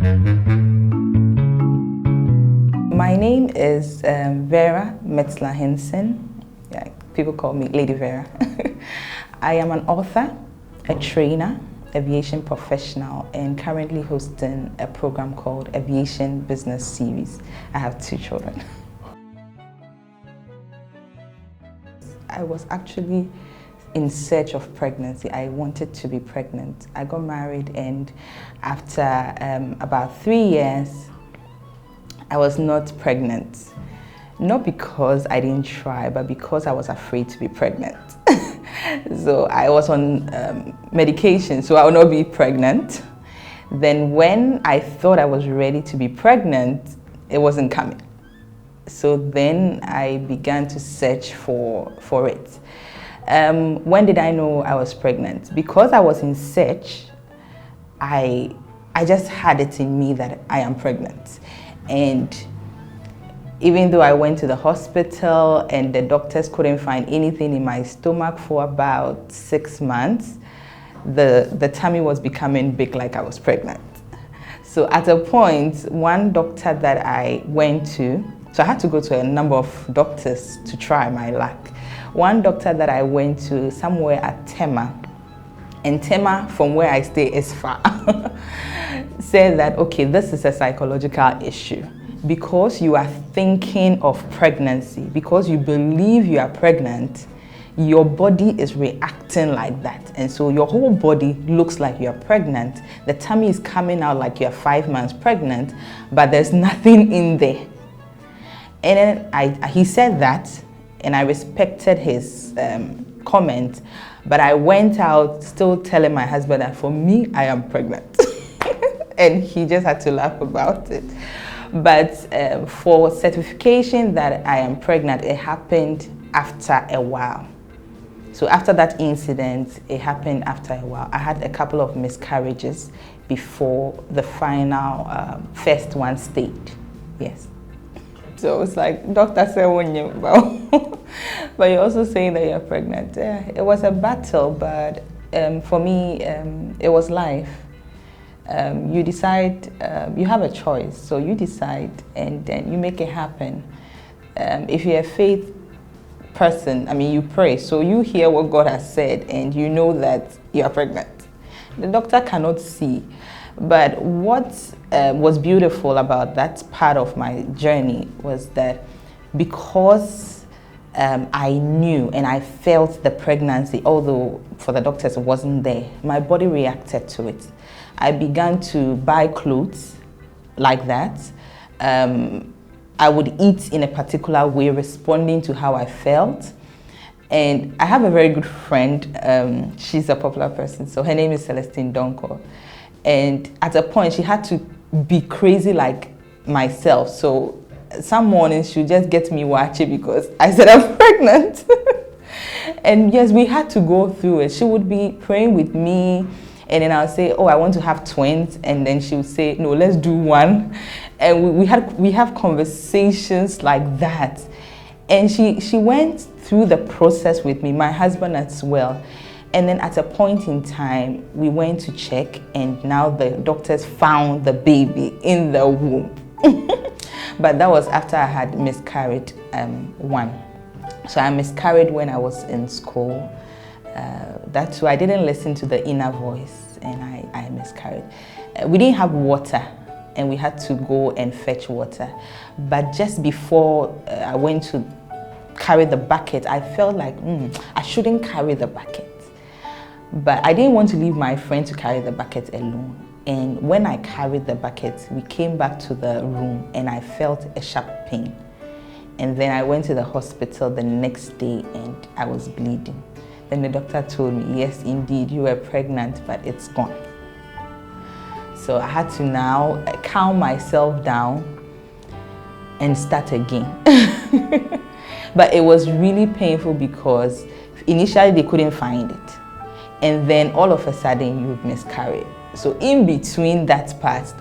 My name is Vera Henson. Yeah, people call me Lady Vera. I am an author, a trainer, aviation professional, and currently hosting a program called Aviation Business Series. I have 2 children. I was actually in search of pregnancy. I wanted to be pregnant. I got married, and after about 3 years, I was not pregnant. Not because I didn't try, but because I was afraid to be pregnant. So I was on medication, so I would not be pregnant. Then when I thought I was ready to be pregnant, it wasn't coming. So then I began to search for it. When did I know I was pregnant? Because I was in search, I just had it in me that I am pregnant. And even though I went to the hospital and the doctors couldn't find anything in my stomach for about 6 months, the tummy was becoming big like I was pregnant. So at a point, one doctor that I went to, so I had to go to a number of doctors to try my luck. One doctor that I went to somewhere at Tema, and Tema from where I stay is far, said that, okay, this is a psychological issue. Because you are thinking of pregnancy, because you believe you are pregnant, your body is reacting like that. And so your whole body looks like you are pregnant. The tummy is coming out like you're 5 months pregnant, but there's nothing in there. And then he said that, and I respected his comment, but I went out still telling my husband that for me, I am pregnant. And he just had to laugh about it. But for certification that I am pregnant, it happened after a while. So after that incident, it happened after a while. I had a couple of miscarriages before the final first one stayed. Yes. So it's like, doctor said, but you're also saying that you're pregnant. Yeah, it was a battle, but for me, it was life. You decide, you have a choice, so you decide and then you make it happen. If you're a faith person, I mean, you pray, so you hear what God has said and you know that you are pregnant. The doctor cannot see. But what was beautiful about that part of my journey was that because I knew and I felt the pregnancy, although for the doctors it wasn't there, my body reacted to it. I began to buy clothes like that. I would eat in a particular way, responding to how I felt. And I have a very good friend. She's a popular person, so her name is Celestine Donko. And at a point, she had to be crazy like myself. So some mornings she'd just get me watching because I said I'm pregnant. And yes, we had to go through it. She would be praying with me, and then I'll say, oh, I want to have twins. And then she would say, no, let's do one. And we have conversations like that. And she went through the process with me, my husband as well. And then at a point in time, we went to check, and now the doctors found the baby in the womb. But that was after I had miscarried one. So I miscarried when I was in school. That's why I didn't listen to the inner voice, and I miscarried. We didn't have water, and we had to go and fetch water. But just before I went to carry the bucket, I felt like I shouldn't carry the bucket. But I didn't want to leave my friend to carry the bucket alone. And when I carried the bucket, we came back to the room and I felt a sharp pain. And then I went to the hospital the next day and I was bleeding. Then the doctor told me, yes, indeed, you were pregnant, but it's gone. So I had to now calm myself down and start again. But it was really painful because initially they couldn't find it. And then all of a sudden you've miscarried. So in between that part,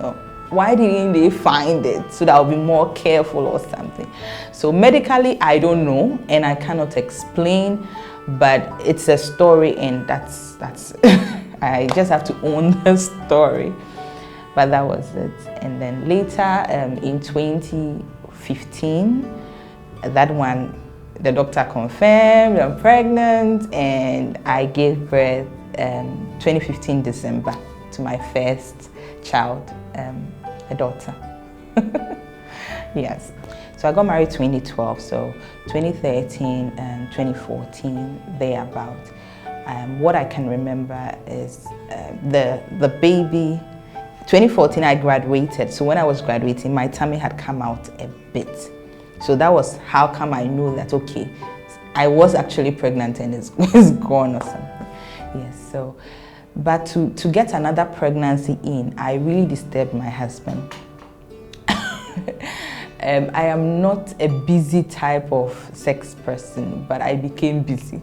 why didn't they find it? So that I'll be more careful or something. So medically, I don't know and I cannot explain, but it's a story and that's I just have to own the story. but that was it. And then later in 2015, that one, the doctor confirmed I'm pregnant, and I gave birth 2015 December to my first child, a daughter. Yes. So I got married 2012, so 2013 and 2014, thereabout. What I can remember is the baby. 2014 I graduated, so when I was graduating, my tummy had come out a bit. So that was how come I knew that, okay, I was actually pregnant and it's gone or something. Yes, so, but to get another pregnancy in, I really disturbed my husband. I am not a busy type of sex person, but I became busy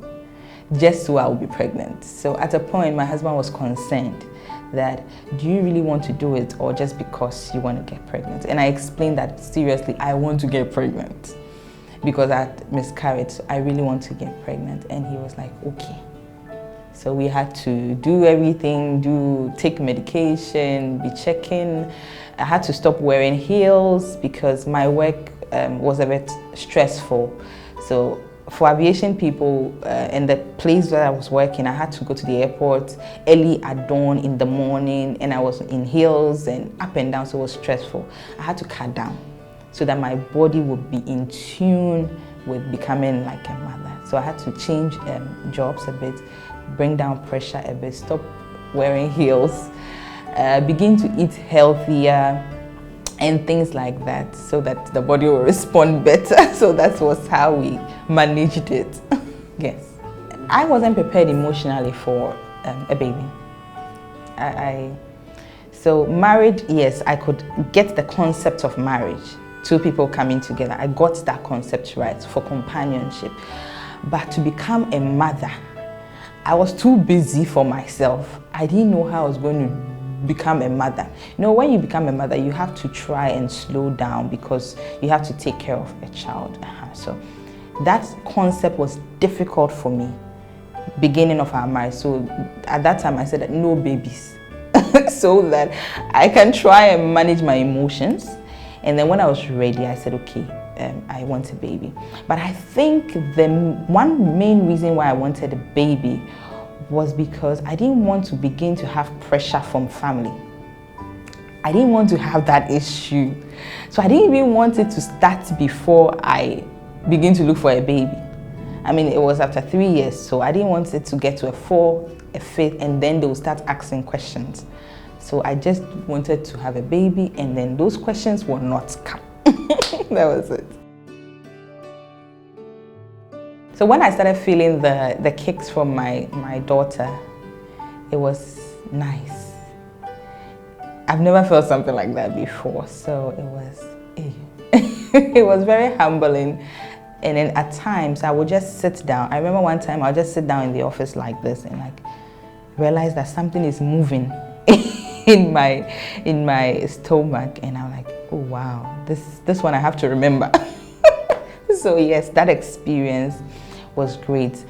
just so I would be pregnant. So at a point, my husband was concerned that, do you really want to do it or just because you want to get pregnant? And I explained that, seriously, I want to get pregnant because I had miscarried, so I really want to get pregnant. And he was like, okay. So we had to do everything, take medication, be checking. I had to stop wearing heels because my work was a bit stressful. So for aviation people, in the place where I was working, I had to go to the airport early at dawn in the morning, and I was in heels and up and down, so it was stressful. I had to cut down so that my body would be in tune with becoming like a mother. So I had to change jobs a bit, bring down pressure a bit, stop wearing heels, begin to eat healthier and things like that, so that the body will respond better. So that was how we managed it. Yes. I wasn't prepared emotionally for a baby. So marriage, yes, I could get the concept of marriage, two people coming together. I got that concept right for companionship. But to become a mother, I was too busy for myself. I didn't know how I was going to become a mother. You know, when you become a mother, you have to try and slow down because you have to take care of a child. So that concept was difficult for me, beginning of our marriage. So at that time I said that no babies, so that I can try and manage my emotions. And then when I was ready, I said, okay, I want a baby. But I think the one main reason why I wanted a baby was because I didn't want to begin to have pressure from family. I didn't want to have that issue. So I didn't even want it to start before I begin to look for a baby. I mean, it was after 3 years, so I didn't want it to get to a 4th, a 5th, and then they will start asking questions. So I just wanted to have a baby, and then those questions will not come. That was it. So when I started feeling the kicks from my daughter, it was nice. I've never felt something like that before, so it was, it was very humbling. And then at times I would just sit down. I remember one time I would just sit down in the office like this and like realize that something is moving in my stomach, and I'm like, oh wow, this one I have to remember. So yes, that experience was great.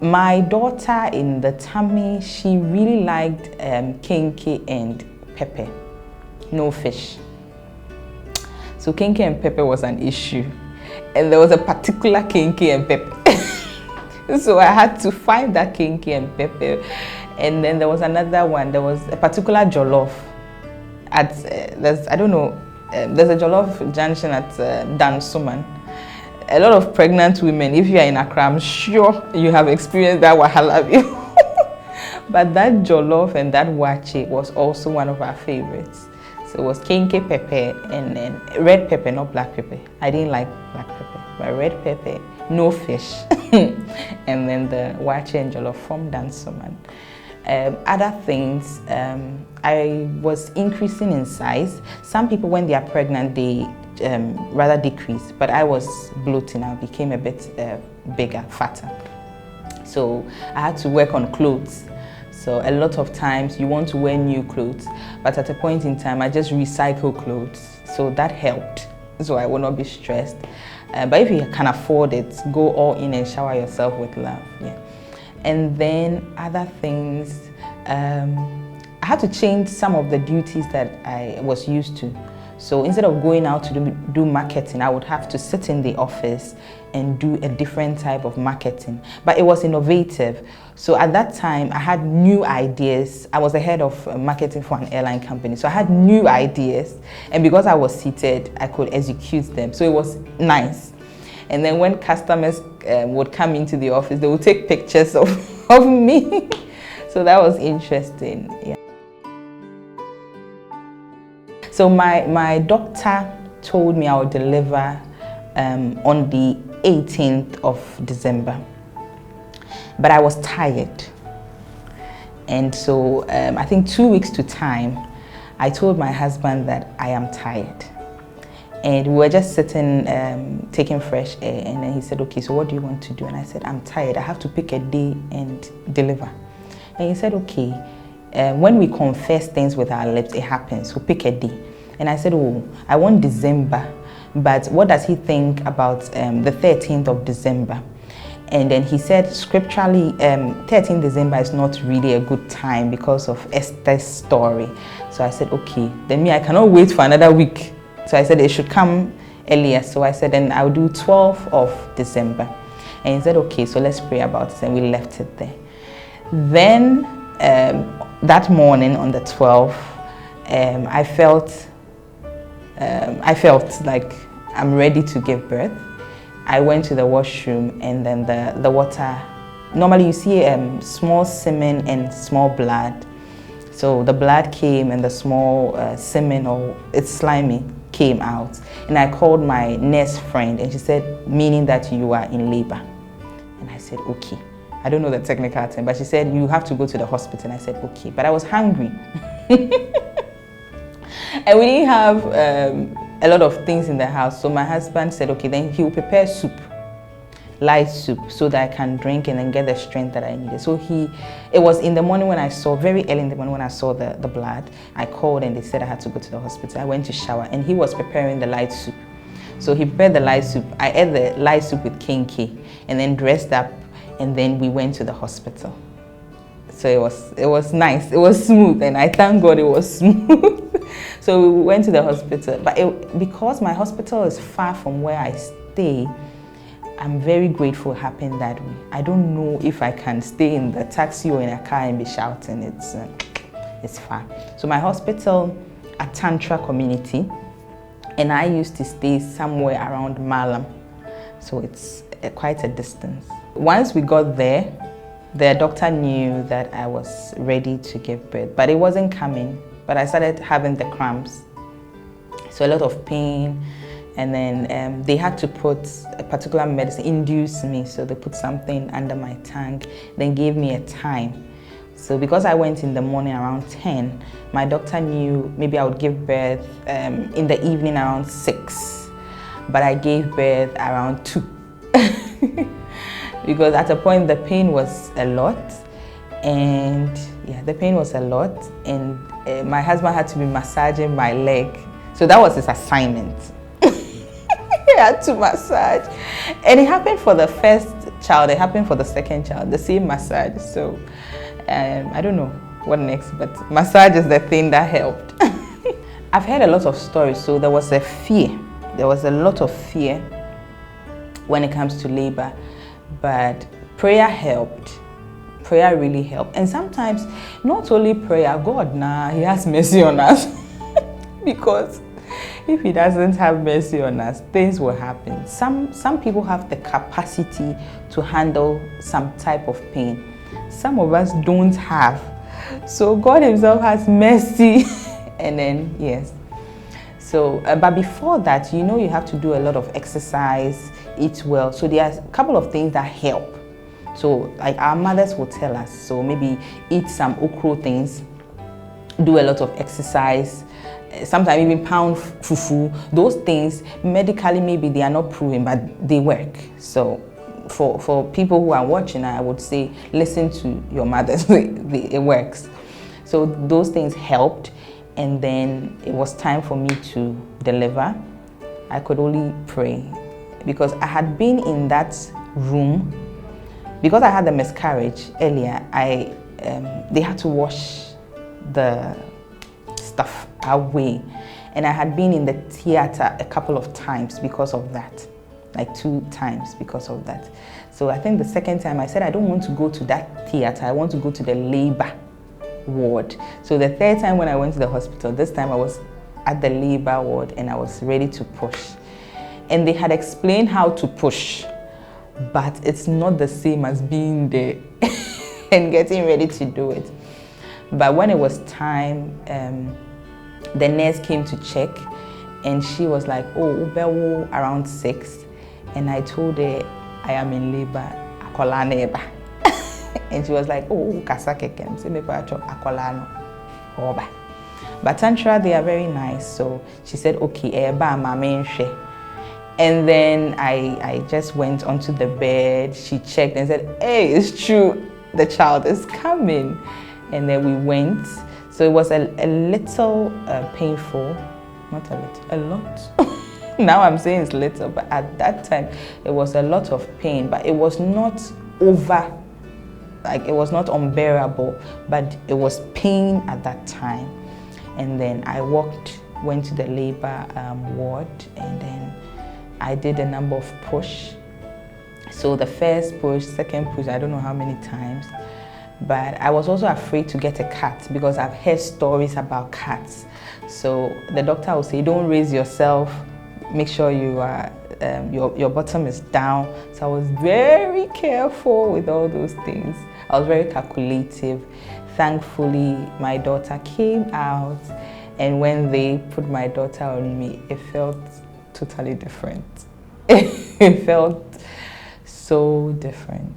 My daughter in the tummy, she really liked kenkey and pepper, no fish. So kenkey and pepper was an issue, and there was a particular kenkey and pepper. So I had to find that kenkey and pepper. And then there was another one. There was a particular jollof at there's a jollof junction at Dansuman. A lot of pregnant women, if you are in Accra, I'm sure you have experienced that wahala. But that jollof and that wache was also one of our favorites. So it was kenkey pepper and then red pepper, not black pepper. I didn't like black pepper, but red pepper, no fish. And then the wache and jollof from Dansuman. Other things, I was increasing in size. Some people, when they are pregnant, they rather decrease, but I was bloating. I became a bit bigger, fatter. So I had to work on clothes. So a lot of times you want to wear new clothes, but at a point in time I just recycle clothes. So that helped, so I will not be stressed. But if you can afford it, go all in and shower yourself with love. Yeah. And then other things, I had to change some of the duties that I was used to. So instead of going out to do marketing, I would have to sit in the office and do a different type of marketing. But it was innovative. So at that time, I had new ideas. I was the head of marketing for an airline company. So I had new ideas. And because I was seated, I could execute them. So it was nice. And then when customers would come into the office, they would take pictures of me. So that was interesting. Yeah. So my doctor told me I would deliver on the 18th of December, but I was tired. And so I think 2 weeks to time, I told my husband that I am tired. And we were just sitting, taking fresh air, and then he said, okay, so what do you want to do? And I said, I'm tired, I have to pick a day and deliver. And he said, okay, when we confess things with our lips, it happens, so pick a day. And I said, oh, I want December, but what does he think about the 13th of December? And then he said, scripturally, 13th December is not really a good time because of Esther's story. So I said, okay, then me, I cannot wait for another week. So I said, it should come earlier. So I said, then I'll do 12th of December. And he said, okay, so let's pray about it. And we left it there. Then that morning on the 12th, I felt like I'm ready to give birth. I went to the washroom, and then the water, normally you see small semen and small blood. So the blood came and the small semen, or it's slimy, came out. And I called my nurse friend, and she said, meaning that you are in labor. And I said, okay. I don't know the technical term, but she said, you have to go to the hospital. And I said, okay. But I was hungry. And we didn't have a lot of things in the house. So my husband said, okay, then he will prepare soup, light soup, so that I can drink and then get the strength that I needed. So it was in the morning when I saw, very early in the morning when I saw the blood, I called and they said I had to go to the hospital. I went to shower and he was preparing the light soup. So he prepared the light soup. I ate the light soup with Kinky and then dressed up, and then we went to the hospital. So it was nice, it was smooth, and I thank God it was smooth. So we went to the hospital, but because my hospital is far from where I stay, I'm very grateful it happened that way. I don't know if I can stay in the taxi or in a car and be shouting, it's far. So my hospital at Tantra community, and I used to stay somewhere around Malam, so it's quite a distance. Once we got there, the doctor knew that I was ready to give birth, but it wasn't coming. But I started having the cramps, so a lot of pain, and then they had to put a particular medicine, induce me, so they put something under my tongue, then gave me a time. So because I went in the morning around 10, my doctor knew maybe I would give birth in the evening around 6, but I gave birth around 2. Because at a point the pain was a lot, and yeah, the pain was a lot, and my husband had to be massaging my leg. So that was his assignment. He had to massage. And it happened for the first child, it happened for the second child, the same massage. So I don't know what next, but massage is the thing that helped. I've heard a lot of stories, so there was a fear. There was a lot of fear when it comes to labor, but prayer helped. Prayer really helped. And sometimes, not only prayer, God, He has mercy on us. Because if He doesn't have mercy on us, things will happen. Some people have the capacity to handle some type of pain. Some of us don't have. So God Himself has mercy. And then, yes. So, but before that, you know, you have to do a lot of exercise, eat well. So there are a couple of things that help. So like our mothers will tell us, so maybe eat some okra things, do a lot of exercise, sometimes even pound fufu. Those things, medically maybe they are not proven, but they work. So for people who are watching, I would say, listen to your mothers, it works. So those things helped, and then it was time for me to deliver. I could only pray, because I had been in that room. Because I had a miscarriage earlier, they had to wash the stuff away. And I had been in the theater a couple of times because of that, like 2 times because of that. So I think the second time I said, I don't want to go to that theater, I want to go to the labor ward. So the third time when I went to the hospital, this time I was at the labor ward and I was ready to push. And they had explained how to push, but it's not the same as being there and getting ready to do it. But when it was time, the nurse came to check and she was like, oh, Ubewo around 6. And I told her, I am in labor, akola neba. And she was like, oh, kasakekem, se me pacho akola no oba. But Tantra, they are very nice. So she said, okay, eba mama she. And then I just went onto the bed. She checked and said, hey, it's true, the child is coming. And then we went. So it was a little painful, not a little, a lot. Now I'm saying it's little, but at that time it was a lot of pain, but it was not over, like it was not unbearable, but it was pain at that time. And then I went to the labor ward, and then I did a number of push. So the first push, second push, I don't know how many times. But I was also afraid to get a cat because I've heard stories about cats. So the doctor will say, don't raise yourself, make sure you are, your bottom is down. So I was very careful with all those things. I was very calculative. Thankfully, my daughter came out, and when they put my daughter on me, it felt totally different. It felt so different.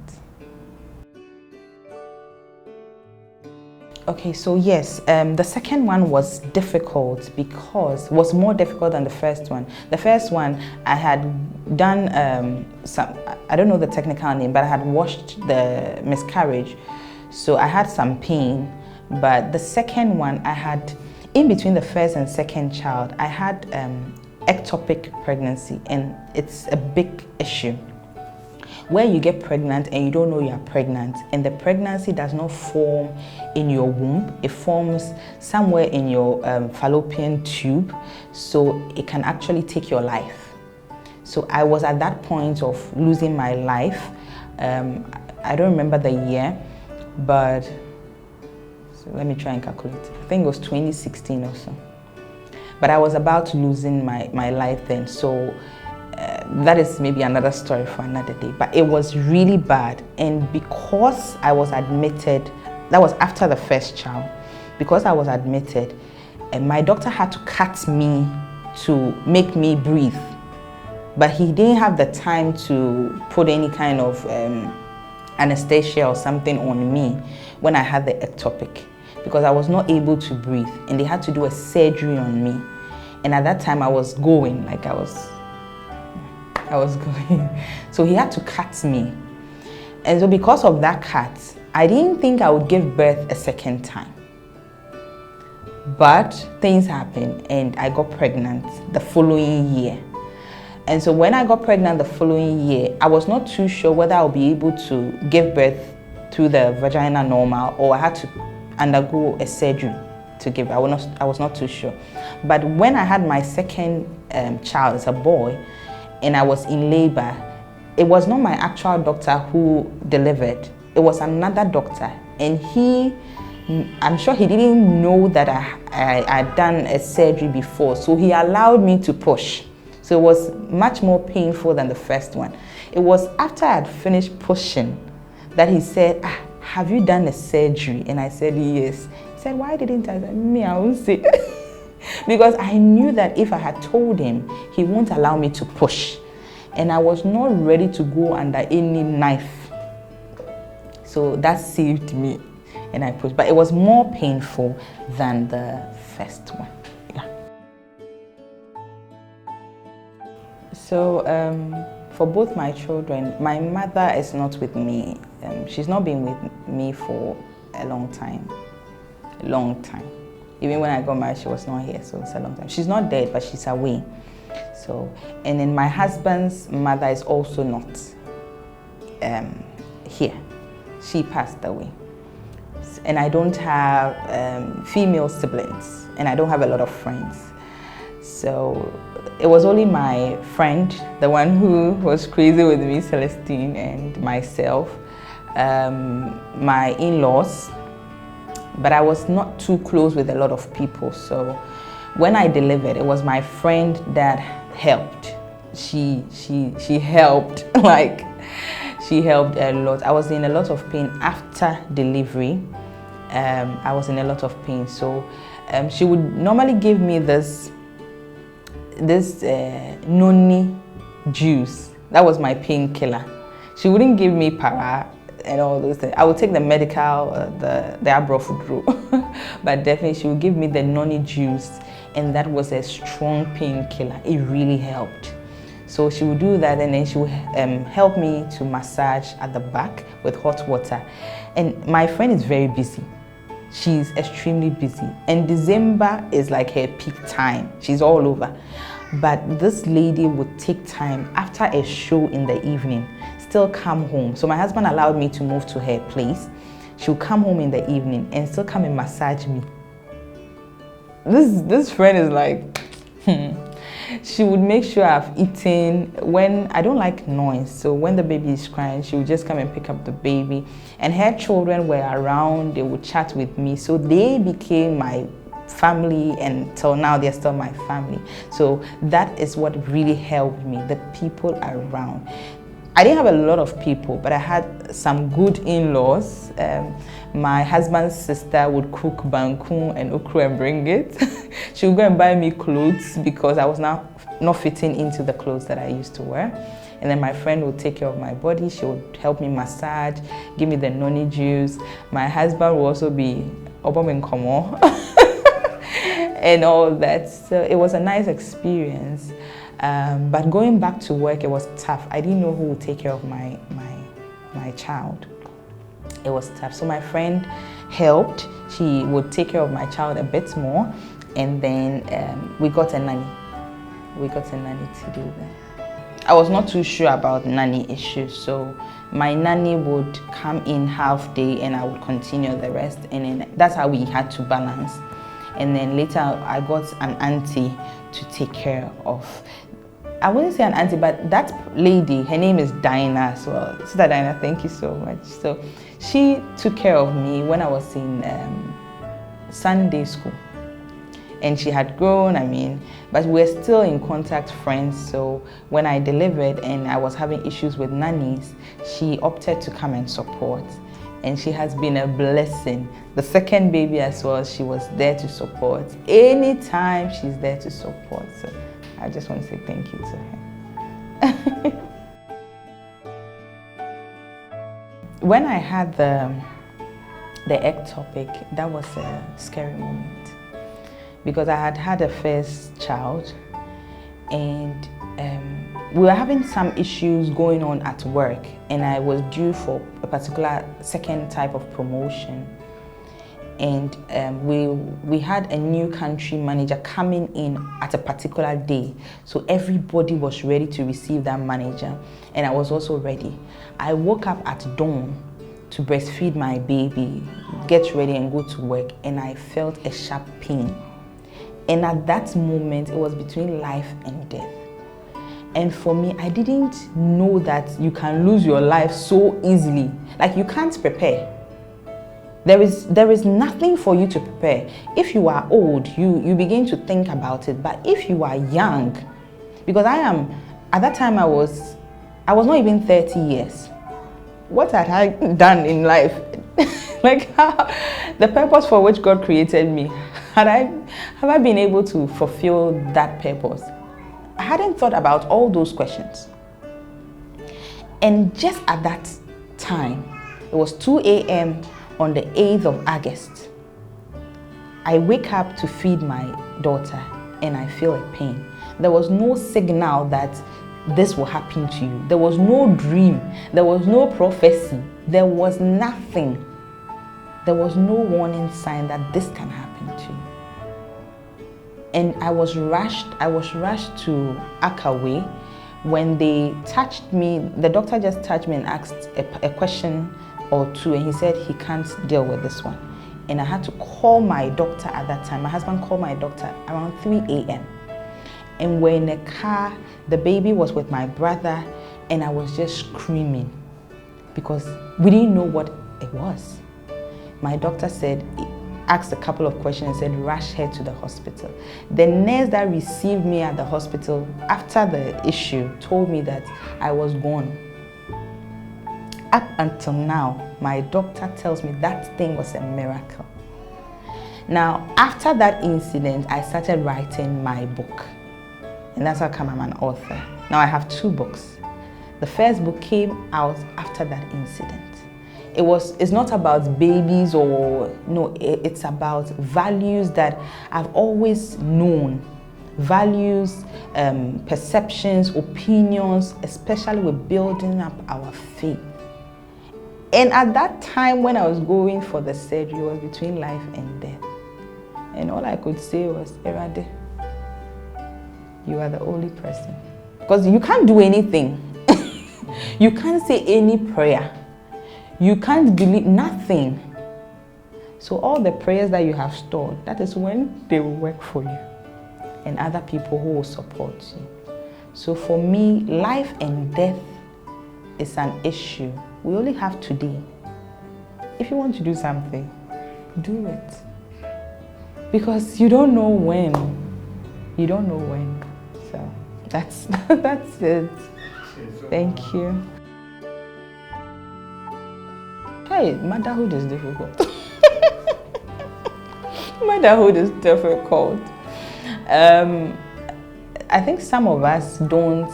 Okay, so yes, the second one was difficult because was more difficult than the first one. The first one I had done some, I don't know the technical name, but I had watched the miscarriage, so I had some pain. But the second one I had, in between the first and second child, I had ectopic pregnancy, and it's a big issue. Where you get pregnant and you don't know you are pregnant, and the pregnancy does not form in your womb, it forms somewhere in your fallopian tube, so it can actually take your life. So I was at that point of losing my life. I don't remember the year, but so let me try and calculate. I think it was 2016 or so. But I was about to losing my life then, so that is maybe another story for another day. But it was really bad, and because I was admitted, that was after the first child, because I was admitted, and my doctor had to cut me to make me breathe, but he didn't have the time to put any kind of anesthesia or something on me when I had the ectopic, because I was not able to breathe, and they had to do a surgery on me. And at that time I was going, like I was going. So he had to cut me. And so because of that cut, I didn't think I would give birth a second time. But things happened and I got pregnant the following year. And so when I got pregnant the following year, I was not too sure whether I'll be able to give birth through the vagina normal, or I had to undergo a surgery to give. I was not too sure. But when I had my second child, as a boy, and I was in labor, it was not my actual doctor who delivered. It was another doctor, and I'm sure he didn't know that I had done a surgery before, so he allowed me to push. So it was much more painful than the first one. It was after I had finished pushing that he said, have you done a surgery? And I said, yes. He said, why didn't I? I said, me, I won't say. Because I knew that if I had told him, he won't allow me to push. And I was not ready to go under any knife. So that saved me, and I pushed. But it was more painful than the first one. Yeah. So for both my children, my mother is not with me. She's not been with me for a long time. A long time. Even when I got married, she was not here, so it's a long time. She's not dead, but she's away. So, and then my husband's mother is also not here. She passed away. and I don't have female siblings, and I don't have a lot of friends. So it was only my friend, the one who was crazy with me, Celestine, and myself, my in-laws, but I was not too close with a lot of people. So when I delivered, it was my friend that helped. She helped, like, she helped a lot. I was in a lot of pain after delivery. I was in a lot of pain, so she would normally give me this noni juice. That was my painkiller. She wouldn't give me para and all those things. I would take the medical, the abrofudro, but definitely she would give me the noni juice, and that was a strong painkiller. It really helped. So she would do that, and then she would help me to massage at the back with hot water. And my friend is very busy. She's extremely busy, and December is like her peak time. She's all over. But this lady would take time after a show in the evening, still come home. So my husband allowed me to move to her place. She would come home in the evening and still come and massage me. This friend is like, She would make sure I've eaten. When I don't like noise, so when the baby is crying, she would just come and pick up the baby. And her children were around, they would chat with me. So they became my family, and till now they're still my family. So that is what really helped me, the people around. I didn't have a lot of people, but I had some good in-laws. My husband's sister would cook banku and okra and bring it. She would go and buy me clothes because I was now not fitting into the clothes that I used to wear. And then my friend would take care of my body. She would help me massage, give me the noni juice. My husband would also be obomenkomo and all that. So it was a nice experience. But going back to work, it was tough. I didn't know who would take care of my child. It was tough. So my friend helped. She would take care of my child a bit more, and then we got a nanny. We got a nanny to do that. I was not too sure about nanny issues, so my nanny would come in half day and I would continue the rest, and then that's how we had to balance. And then later I got an auntie to take care of. I wouldn't say an auntie, but that lady, her name is Dinah as well. Sister Dinah, thank you so much. So she took care of me when I was in Sunday school. And she had grown, but we're still in contact, friends. So when I delivered and I was having issues with nannies, she opted to come and support. And she has been a blessing. The second baby as well, she was there to support. Anytime she's there to support. So I just want to say thank you to her. When I had the ectopic, that was a scary moment because I had had a first child, and we were having some issues going on at work, and I was due for a particular second type of promotion. And we had a new country manager coming in at a particular day. So everybody was ready to receive that manager, and I was also ready. I woke up at dawn to breastfeed my baby, get ready and go to work, and I felt a sharp pain. And at that moment, it was between life and death. And for me, I didn't know that you can lose your life so easily. Like, you can't prepare. There is nothing for you to prepare. If you are old, you begin to think about it. But if you are young, because at that time I was not even 30 years. What had I done in life? Like, the purpose for which God created me, have I been able to fulfill that purpose? I hadn't thought about all those questions. And just at that time, it was 2 a.m. on the 8th of August. I wake up to feed my daughter and I feel a pain. There was no signal that this will happen to you. There was no dream. There was no prophecy. There was nothing. There was no warning sign that this can happen to you. And I was rushed to Akaway. When they touched me, the doctor just touched me and asked a question or two, and he said he can't deal with this one. and I had to call my doctor at that time. My husband called my doctor around 3 a.m. And we're in a car, the baby was with my brother, and I was just screaming because we didn't know what it was. My doctor asked a couple of questions and said, rush her to the hospital. The nurse that received me at the hospital after the issue told me that I was gone. Up until now, my doctor tells me that thing was a miracle. Now, after that incident, I started writing my book. And that's how come I'm an author. Now I have 2 books. The first book came out after that incident. It's not about babies it's about values that I've always known. Values, perceptions, opinions, especially with building up our faith. And at that time when I was going for the surgery, it was between life and death. And all I could say was, Erade, you are the only person. Because you can't do anything. You can't say any prayer. You can't believe nothing. So all the prayers that you have stored, that is when they will work for you. And other people who will support you. So for me, life and death is an issue. We only have today. If you want to do something, do it. Because you don't know when. You don't know when. So that's it. Thank you. Hey, motherhood is difficult. Motherhood is difficult. I think some of us don't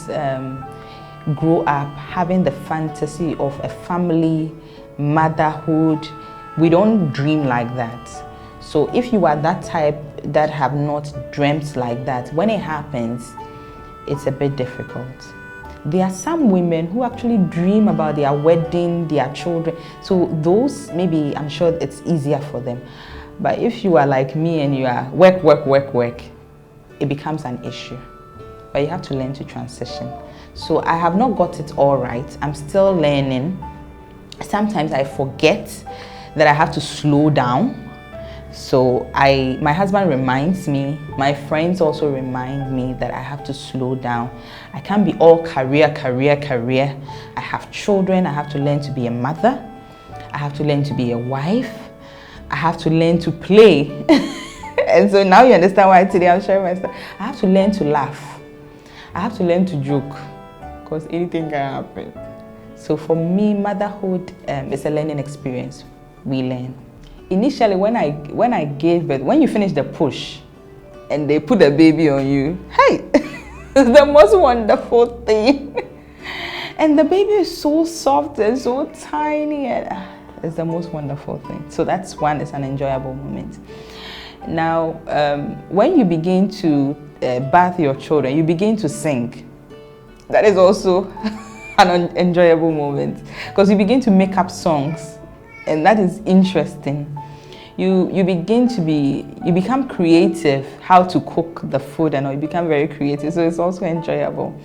grow up having the fantasy of a family, motherhood. We don't dream like that. So if you are that type that have not dreamt like that, when it happens, it's a bit difficult. There are some women who actually dream about their wedding, their children. So those, maybe, I'm sure it's easier for them. But if you are like me and you are work, it becomes an issue. But you have to learn to transition. So I have not got it all right. I'm still learning. Sometimes I forget that I have to slow down. So my husband reminds me, my friends also remind me that I have to slow down. I can't be all career. I have children, I have to learn to be a mother. I have to learn to be a wife. I have to learn to play. And so now you understand why today I'm sharing my story. I have to learn to laugh. I have to learn to joke, because anything can happen. So for me, motherhood is a learning experience. We learn. Initially, when I gave birth, when you finish the push and they put the baby on you, hey, it's the most wonderful thing. And the baby is so soft and so tiny, and it's the most wonderful thing. So that's one, it's an enjoyable moment. Now, when you begin to bath your children, you begin to sing. That is also an enjoyable moment, because you begin to make up songs, and that is interesting. You become creative how to cook the food, and you become very creative, so it's also enjoyable.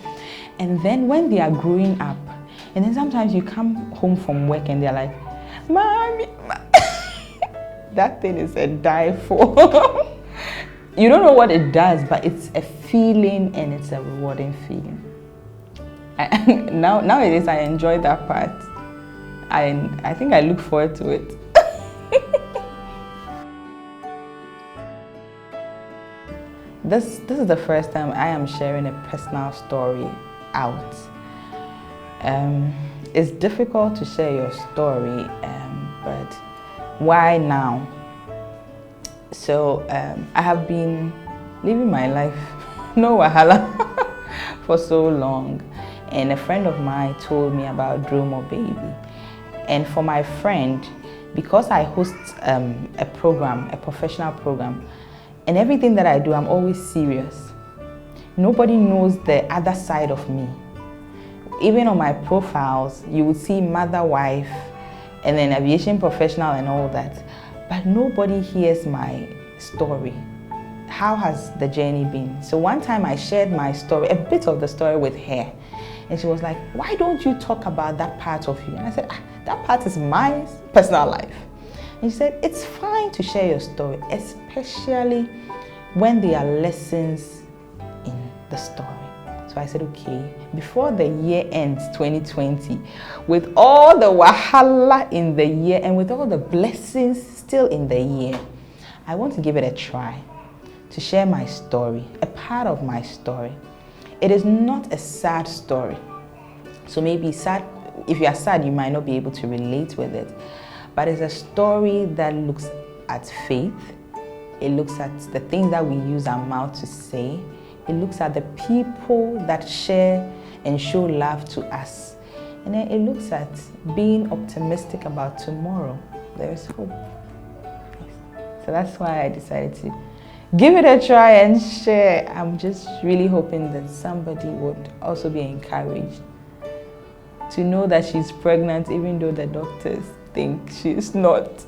And then when they are growing up, and then sometimes you come home from work and they're like, Mommy, that thing is a die for. You don't know what it does, but it's a feeling, and it's a rewarding feeling. Nowadays I enjoy that part. I think I look forward to it. This is the first time I am sharing a personal story out. It's difficult to share your story, but why now? So I have been living my life, no wahala, for so long. And a friend of mine told me about DromoBaby. And for my friend, because I host a program, a professional program, and everything that I do, I'm always serious. Nobody knows the other side of me. Even on my profiles, you would see mother, wife, and then aviation professional and all that. But nobody hears my story. How has the journey been? So one time I shared my story, a bit of the story with her. And she was like, why don't you talk about that part of you? And I said, that part is my personal life. And she said, it's fine to share your story, especially when there are lessons in the story. So I said, okay, before the year ends 2020, with all the wahala in the year and with all the blessings still in the year, I want to give it a try, to share my story, a part of my story. It is not a sad story. So maybe sad, if you are sad, you might not be able to relate with it. But it's a story that looks at faith. It looks at the things that we use our mouth to say. It looks at the people that share and show love to us. And then it looks at being optimistic about tomorrow. There is hope. So that's why I decided to give it a try and share. I'm just really hoping that somebody would also be encouraged to know that she's pregnant, even though the doctors think she's not.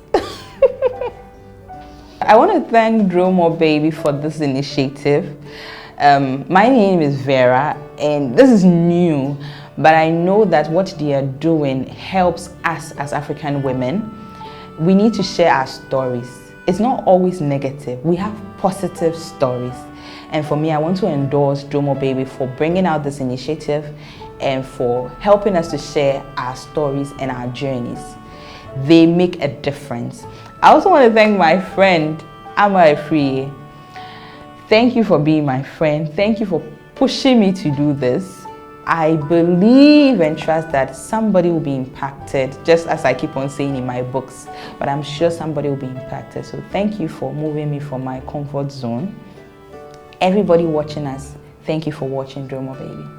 I want to thank DromoBaby for this initiative. My name is Vera, and this is new, but I know that what they are doing helps us as African women. We need to share our stories. It's not always negative. We have positive stories. And for me, I want to endorse DromoBaby for bringing out this initiative and for helping us to share our stories and our journeys. They make a difference. I also want to thank my friend, Ama Efriye. Thank you for being my friend. Thank you for pushing me to do this. I believe and trust that somebody will be impacted, just as I keep on saying in my books, but I'm sure somebody will be impacted. So thank you for moving me from my comfort zone. Everybody watching us, thank you for watching DromoBaby.